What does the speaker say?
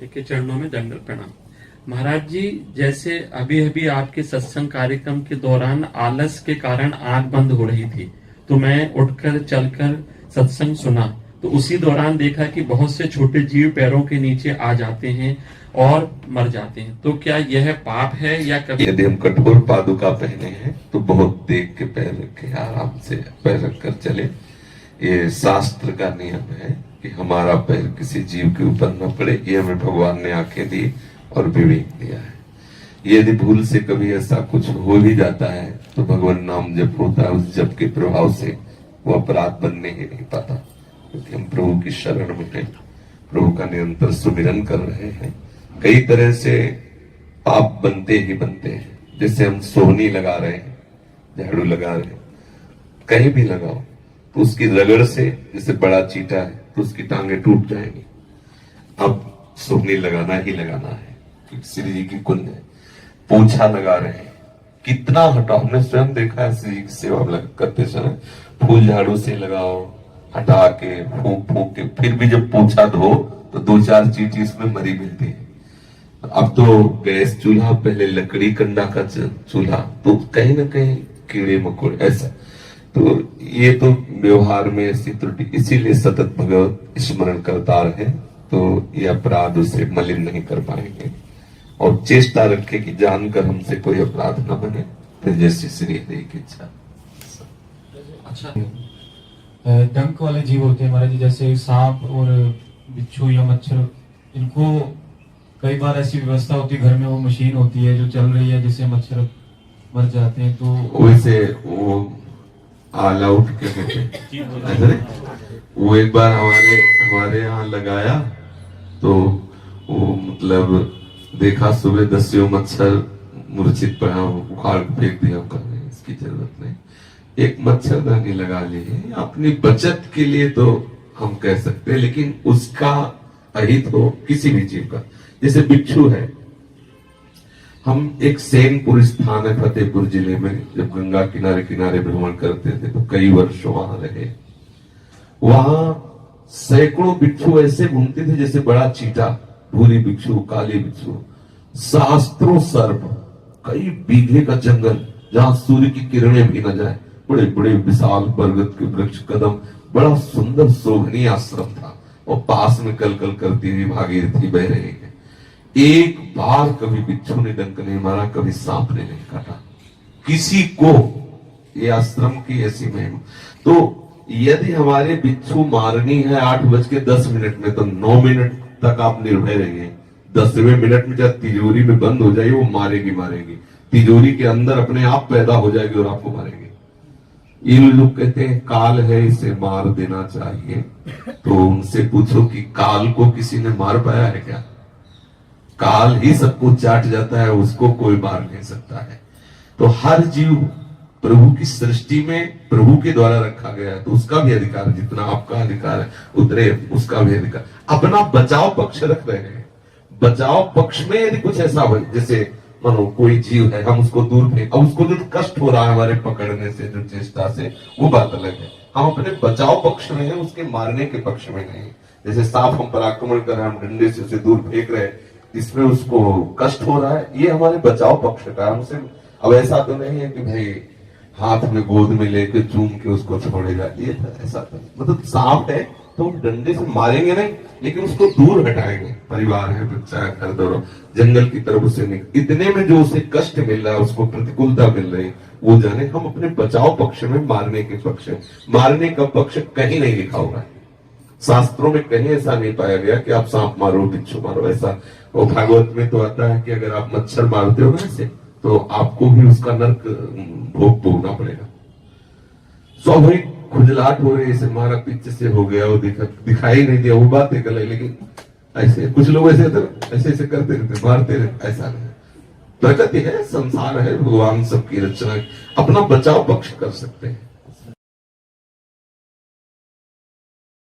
के चरणों में दंडवत प्रणाम। महाराज जी, जैसे अभी अभी आपके सत्संग कार्यक्रम के दौरान आलस के कारण आंख बंद हो रही थी, तो मैं उठकर चलकर सत्संग सुना, तो उसी दौरान देखा कि बहुत से छोटे जीव पैरों के नीचे आ जाते हैं और मर जाते हैं। तो क्या यह पाप है या कभी? यदि हम कठोर पादुका पहने हैं तो बहुत देख के पैर रखे, आराम से पैर रखकर चले। ये शास्त्र का नियम है कि हमारा पैर किसी जीव के ऊपर न पड़े। ये हमें भगवान ने आंखें दी और विवेक दिया है। यदि भूल से कभी ऐसा कुछ हो भी जाता है तो भगवान नाम जप होता है, उस जप के प्रभाव से वो अपराध बनने ही नहीं पाता, क्योंकि हम प्रभु की शरण में हैं, प्रभु का निरंतर सुमिरन कर रहे हैं। कई तरह से पाप बनते ही बनते हैं। जैसे हम सोहनी लगा रहे हैं, झाड़ू लगा रहे हैं, कहीं भी लगाओ तो उसकी रगड़ से, जैसे बड़ा चीटा है तो उसकी टांगे टूट जाएंगी। अब सोहनी लगाना ही लगाना है, श्री जी की कुंज है। पोछा लगा रहे हैं, कितना हटाओ, हमने स्वयं देखा है श्री जी की सेवा करते समय। फूल झाड़ू से लगाओ, हटा के फूंक फूंक के, फिर भी जब पोछा धो तो 2-4 चींटी इसमें मरी मिलती है। अब तो गैस चूल्हा, पहले लकड़ी कंडा का चूल्हा, तो कहीं ना कहीं कीड़े मकोड़े ऐसा। तो ये तो व्यवहार में ऐसी त्रुटि, इसीलिए सतत भगवत स्मरण करता रहे तो ये अपराध उसे मलिन नहीं कर पाएंगे। और चेष्टा रखे कि जानकर हमसे कोई अपराध न बने, फिर जैसी श्री हरि की इच्छा। अच्छा, डंक वाले जीव होते हैं महाराज जी, जैसे सांप और बिच्छू या मच्छर, इनको कई बार ऐसी व्यवस्था होती है घर में, वो मशीन होती है जो चल रही है जिससे मच्छर मर जाते हैं, तो वैसे वो ऑल आउट के होते। वो एक बार हमारे यहाँ लगाया तो वो मतलब देखा सुबह 10 मच्छर मूर्छित पड़ा, उखाड़ फेंक दिया, इसकी जरूरत नहीं। एक मच्छरदानी लगा ली है अपनी बचत के लिए, तो हम कह सकते हैं, लेकिन उसका अहित हो किसी भी जीव का। जैसे बिच्छू है, हम एक सेनपुर स्थान है फतेहपुर जिले में, जब गंगा किनारे किनारे भ्रमण करते थे तो कई वर्षों वहां रहे। वहां सैकड़ों बिच्छू ऐसे घूमते थे जैसे बड़ा चीटा, भूरी बिच्छू, काली बिच्छू, सहस्त्रों सर्प, कई बीघे का जंगल जहां सूर्य की किरणें भी न जाए, बड़े बड़े विशाल बरगद के वृक्ष, कदम, बड़ा सुंदर शोभनीय आश्रम था। और पास में कल कल करती हुई भागीरथी बह रही है। एक बार कभी बिच्छू ने डंक नहीं मारा, कभी सांप ने नहीं काटा किसी को। ये आश्रम की ऐसी महिमा। तो यदि हमारे बिच्छू मारनी है 8:10 में, तो 9 मिनट तक आप निर्भय रहिए। 10वें मिनट में जब तिजोरी में बंद हो जाए, वो मारेगी मारेगी, तिजोरी के अंदर अपने आप पैदा हो जाएगी और आपको मारेगी। ये लोग कहते हैं काल है, इसे मार देना चाहिए। तो उनसे पूछो कि काल को किसी ने मार पाया है क्या? काल ही सबको चाट जाता है, उसको कोई मार नहीं सकता है। तो हर जीव प्रभु की सृष्टि में प्रभु के द्वारा रखा गया है, तो उसका भी अधिकार, जितना आपका अधिकार है उतने उसका भी अधिकार। अपना बचाव पक्ष रख रहे हैं। बचाव पक्ष में यदि कुछ ऐसा हो, जैसे मानो कोई जीव है, हम उसको दूर फेंक, अब उसको जो कष्ट हो रहा है हमारे पकड़ने से, जो चेष्टा से, वो बात अलग है। हम अपने बचाव पक्ष में हैं, उसके मारने के पक्ष में नहीं। जैसे सांप हम पर आक्रमण कर रहे हैं, हम डंडे से उसे दूर फेंक रहे हैं, इसमें उसको कष्ट हो रहा है, ये हमारे बचाव पक्ष का है। हमसे अब ऐसा तो नहीं है कि भाई हाथ में गोद में लेके चूम के उसको छोड़ेगा, ये ऐसा तो मतलब सांप है तो डंडे से मारेंगे नहीं, लेकिन उसको दूर हटाएंगे। परिवार है, बच्चा है, घर दौड़ो, जंगल की तरफ उसे नहीं। इतने में जो उसे कष्ट मिल रहा है, उसको प्रतिकूलता मिल रही, वो जाने। हम अपने बचाव पक्ष में, मारने के पक्ष में, मारने का पक्ष कहीं नहीं लिखा हुआ है। शास्त्रों में कहीं ऐसा नहीं पाया गया कि आप सांप मारो, बिच्छू मारो, ऐसा। और भागवत में तो आता है कि अगर आप मच्छर मारते हो ना ऐसे, तो आपको भी उसका नरक भोग भोगना पड़ेगा। स्वाभाविक खुजलाहट हो रही है, मारा पीछे से हो गया, वो दिखाई नहीं दिया, वो बात एक अलग। लेकिन ऐसे कुछ लोग ऐसे ऐसे करते रहते, मारते रहते, ऐसा नहीं। प्रकृति है, संसार है, भगवान सबकी रचना है, अपना बचाव पक्ष कर सकते हैं।